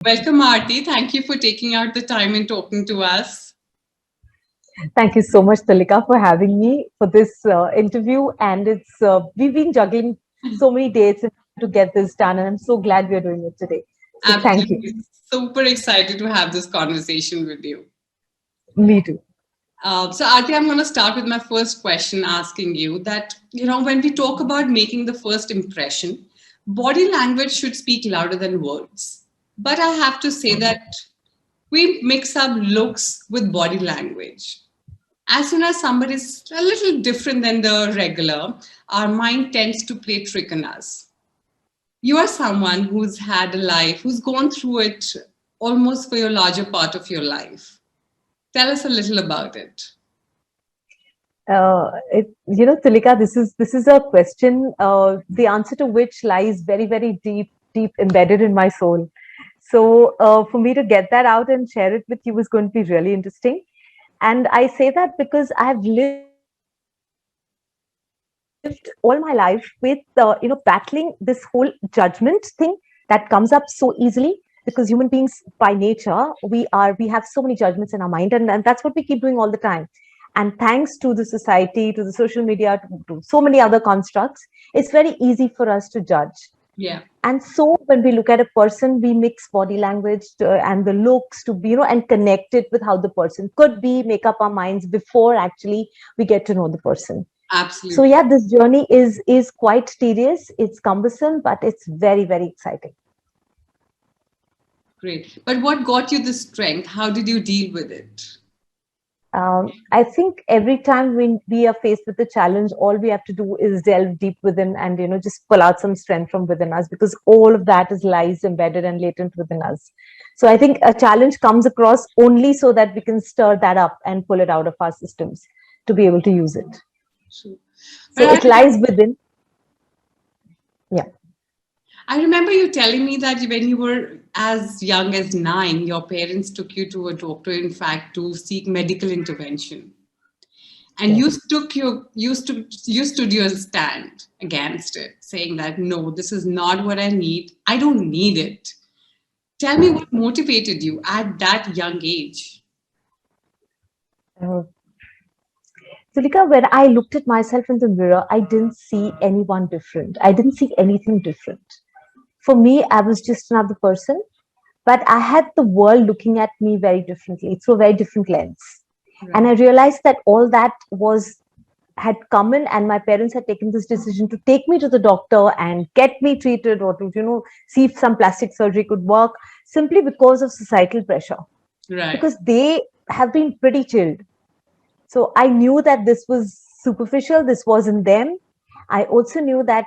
Welcome, Arti. Thank you for taking out the time and talking to us. Thank you so much, Talika, for having me for this interview. And it's we've been juggling so many dates to get this done, and I'm so glad we are doing it today. So thank you. Absolutely. Super excited to have this conversation with you. Me too. So, Arti, I'm going to start with my first question asking you that, when we talk about making the first impression, body language should speak louder than words. But I have to say that we mix up looks with body language. As soon as somebody is a little different than the regular, our mind tends to play trick on us. You are someone who's had a life, who's gone through it almost for your larger part of your life. Tell us a little about it. Talika, this is a question, the answer to which lies very, very deep embedded in my soul. So for me to get that out and share it with you is going to be really interesting. And I say that because I've lived all my life with battling this whole judgment thing that comes up so easily, because human beings by nature, we have so many judgments in our mind, and that's what we keep doing all the time. And thanks to the society, to the social media, to so many other constructs, it's very easy for us to judge. Yeah, And so when we look at a person, we mix body language and the looks to be, and connect it with how the person could be, make up our minds before actually we get to know the person. So absolutely. yeah, this journey is quite tedious, it's cumbersome, but it's very, very exciting. Great. But what got you the strength? How did you deal with it? I think every time we are faced with a challenge, all we have to do is delve deep within and just pull out some strength from within us, because all of that is lies embedded and latent within us. So I think a challenge comes across only so that we can stir that up and pull it out of our systems to be able to use it. So, but So it lies within. Yeah. I remember you telling me that when you were as young as 9, your parents took you to a doctor, in fact, to seek medical intervention. And Yes. you stood your stand against it, saying that no, this is not what I need. I don't need it. Tell me what motivated you at that young age. Uh, Sulika, when I looked at myself in the mirror, I didn't see anyone different. I didn't see anything different. For me, I was just another person, but I had the world looking at me very differently, through a very different lens. And Right. I realized that all that had come in, and my parents had taken this decision to take me to the doctor and get me treated, or to see if some plastic surgery could work, simply because of societal pressure, Right. because they have been pretty chilled. So I knew that this was superficial, this wasn't them. I also knew that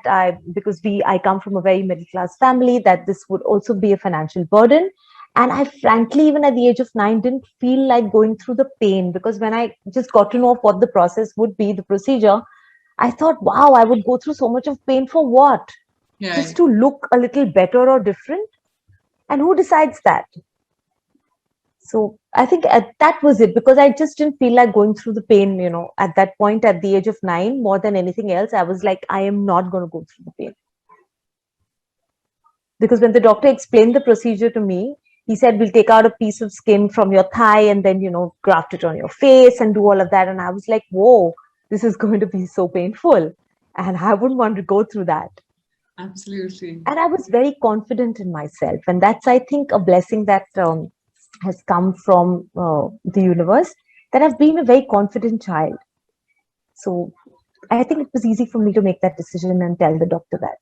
because I come from a very middle class family, that this would also be a financial burden. And I frankly, even at the age of 9, didn't feel like going through the pain, because when I just got to know what the process would be, the procedure, I thought, wow, I would go through so much of pain for what? Just Right. to look a little better or different? And who decides that? So I think that was it, because I just didn't feel like going through the pain, at that point, at the age of 9, more than anything else. I was like, I am not going to go through the pain. Because when the doctor explained the procedure to me, he said, we'll take out a piece of skin from your thigh and then, graft it on your face and do all of that. And I was like, whoa, this is going to be so painful. And I wouldn't want to go through that. Absolutely. And I was very confident in myself. And that's, I think, a blessing that has come from the universe, that I've been a very confident child. So I think it was easy for me to make that decision and tell the doctor that.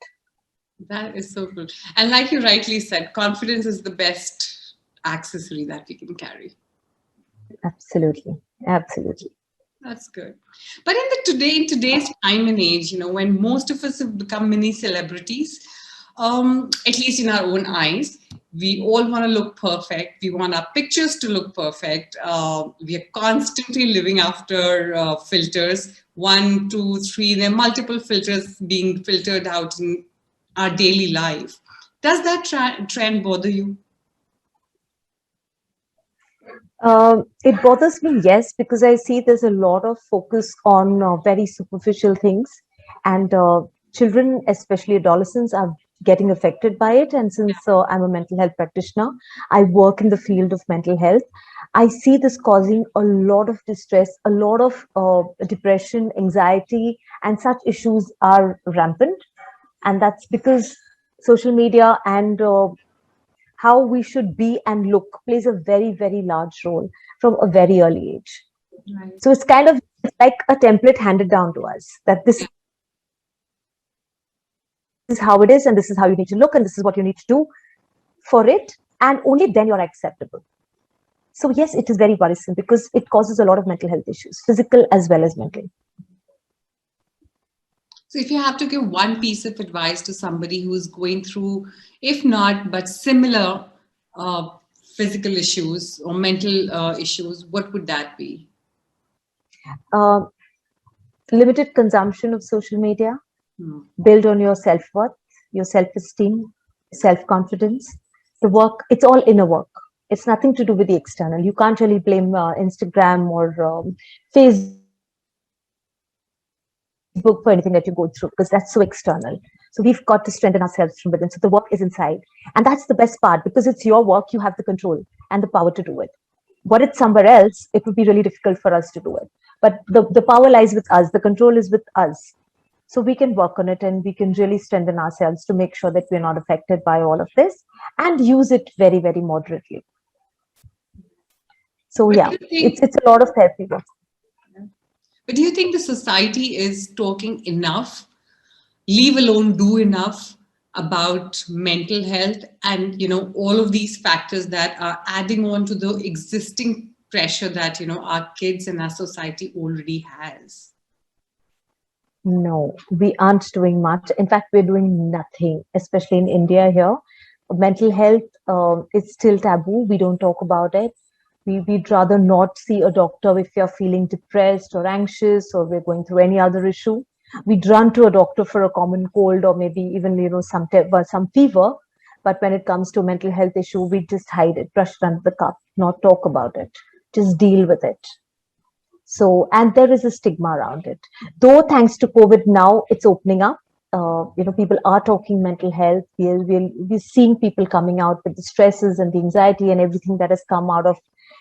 That is so cool. And like you rightly said, confidence is the best accessory that we can carry. Absolutely. Absolutely. That's good. But in today's time and age, when most of us have become mini celebrities, at least in our own eyes, we all want to look perfect. We want our pictures to look perfect. We are constantly living after filters. One, two, three. There are multiple filters being filtered out in our daily life. Does that trend bother you? It bothers me, yes, because I see there's a lot of focus on very superficial things, and children, especially adolescents, are getting affected by it. And since I'm a mental health practitioner, I work in the field of mental health. I see this causing a lot of distress, a lot of depression, anxiety, and such issues are rampant. And that's because social media and how we should be and look plays a very, very large role from a very early age. Right. So it's kind of like a template handed down to us that this is how it is, and this is how you need to look, and this is what you need to do for it, and only then you're acceptable. So yes, it is very worrisome because it causes a lot of mental health issues, physical as well as mental. So if you have to give one piece of advice to somebody who is going through, if not, but similar physical issues or mental issues, what would that be? Limited consumption of social media, build on your self-worth, your self-esteem, self-confidence. The work, it's all inner work. It's nothing to do with the external. You can't really blame Instagram or Facebook for anything that you go through because that's so external. So we've got to strengthen ourselves from within. So the work is inside. And that's the best part because it's your work. You have the control and the power to do it. What it's somewhere else, it would be really difficult for us to do it. But the power lies with us. The control is with us. So we can work on it and we can really strengthen ourselves to make sure that we're not affected by all of this and use it very, very moderately. So yeah, it's a lot of therapy work. But do you think the society is talking enough, leave alone do enough about mental health and, all of these factors that are adding on to the existing pressure that, our kids and our society already has? No, we aren't doing much. In fact, we're doing nothing, especially in India here. Mental health is still taboo. We don't talk about it. We'd rather not see a doctor if you're feeling depressed or anxious or we're going through any other issue. We'd run to a doctor for a common cold or maybe even, some fever. But when it comes to a mental health issue, we just hide it, brush it under the cup, not talk about it, just deal with it. So, and there is a stigma around it. Though thanks to COVID now, it's opening up. People are talking mental health. We're seeing people coming out with the stresses and the anxiety and everything that has come out of,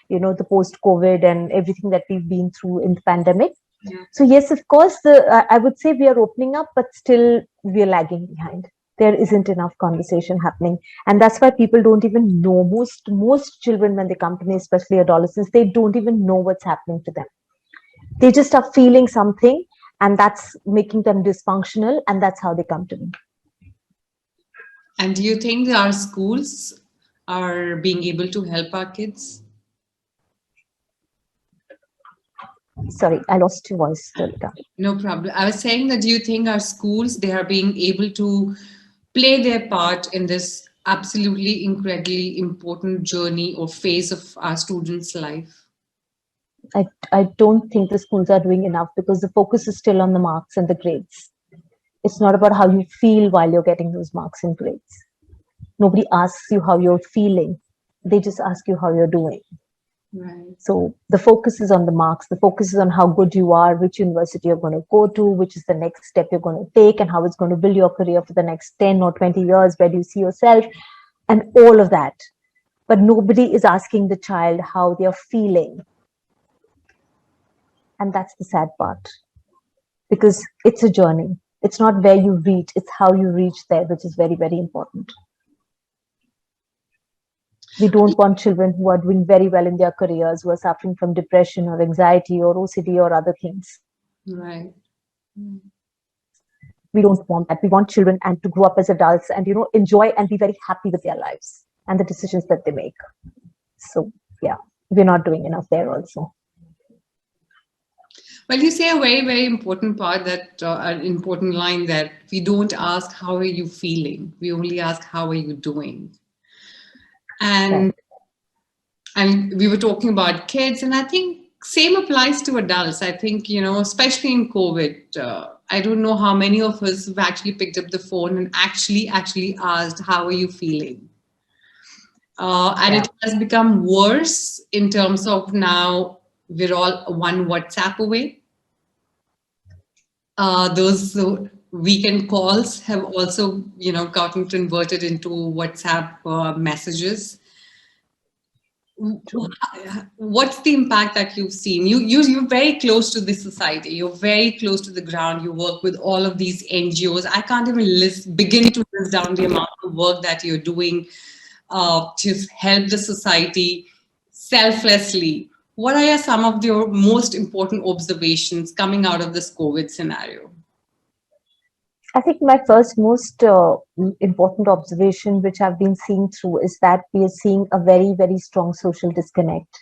the post-COVID and everything that we've been through in the pandemic. Yeah. So yes, of course, I would say we are opening up, but still we're lagging behind. There isn't enough conversation happening. And that's why people don't even know. Most children, when they come to me, especially adolescents, they don't even know what's happening to them. They just are feeling something and that's making them dysfunctional, and that's how they come to me. And do you think our schools are being able to help our kids? Sorry, I lost your voice. No problem. I was saying that do you think our schools, they are being able to play their part in this absolutely incredibly important journey or phase of our students' life? I don't think the schools are doing enough because the focus is still on the marks and the grades. It's not about how you feel while you're getting those marks and grades. Nobody asks you how you're feeling. They just ask you how you're doing. Right. So the focus is on the marks. The focus is on how good you are, which university you're going to go to, which is the next step you're going to take, and how it's going to build your career for the next 10 or 20 years. Where do you see yourself? And all of that. But nobody is asking the child how they're feeling. And that's the sad part. Because it's a journey. It's not where you reach, it's how you reach there, which is very, very important. We don't want children who are doing very well in their careers, who are suffering from depression or anxiety or OCD or other things. Right. We don't want that. We want children and to grow up as adults and, enjoy and be very happy with their lives and the decisions that they make. So, yeah, we're not doing enough there also. Well, you say a very, very important part that an important line that we don't ask, how are you feeling? We only ask, how are you doing? And we were talking about kids, and I think same applies to adults. I think, especially in COVID, I don't know how many of us have actually picked up the phone and actually asked, how are you feeling? And it has become worse in terms of now we're all one WhatsApp away. Those Weekend calls have also, gotten converted into WhatsApp messages. True. What's the impact that you've seen? You're very close to this society. You're very close to the ground. You work with all of these NGOs. I can't even begin to list down the amount of work that you're doing to help the society selflessly. What are some of your most important observations coming out of this COVID scenario? I think my first most important observation, which I've been seeing through, is that we are seeing a very, very strong social disconnect.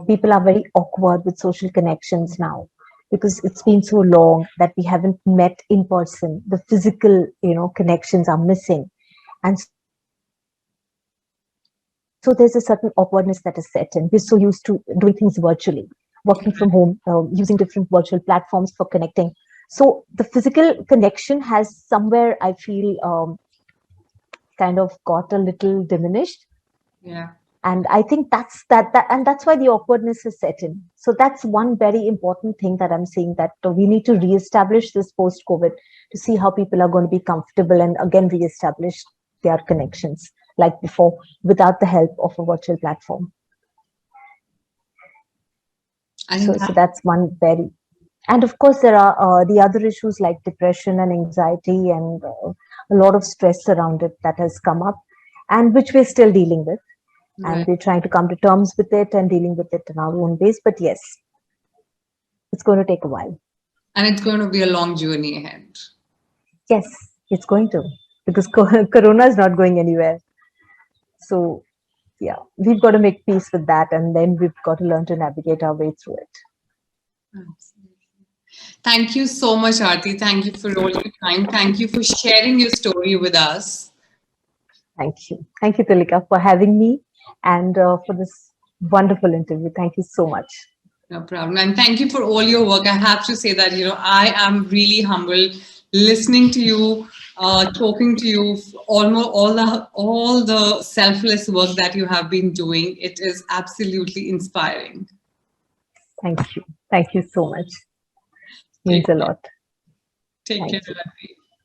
People are very awkward with social connections now because it's been so long that we haven't met in person. The physical, connections are missing. And so there's a certain awkwardness that is set in. We're so used to doing things virtually, working from home, using different virtual platforms for connecting. So the physical connection has somewhere, I feel, kind of got a little diminished. Yeah. And I think and that's why the awkwardness is set in. So that's one very important thing that I'm saying, that we need to reestablish this post-COVID to see how people are going to be comfortable and again reestablish their connections like before without the help of a virtual platform. I think So that's one very, and of course there are the other issues like depression and anxiety and a lot of stress around it that has come up, and which we're still dealing with. And right. we're trying to come to terms with it and dealing with it in our own ways. But yes, it's going to take a while. And it's going to be a long journey ahead. Yes, it's going to, because Corona is not going anywhere. So yeah, we've got to make peace with that, and then we've got to learn to navigate our way through it. Absolutely. Thank you so much, Arati. Thank you for all your time. Thank you for sharing your story with us. Thank you. Thank you, Tulika, for having me and for this wonderful interview. Thank you so much. No problem. And thank you for all your work. I have to say that, I am really humbled listening to you, talking to you, almost all the selfless work that you have been doing. It is absolutely inspiring. Thank you. Thank you so much. Means a lot. Take Thank care, you. Arati.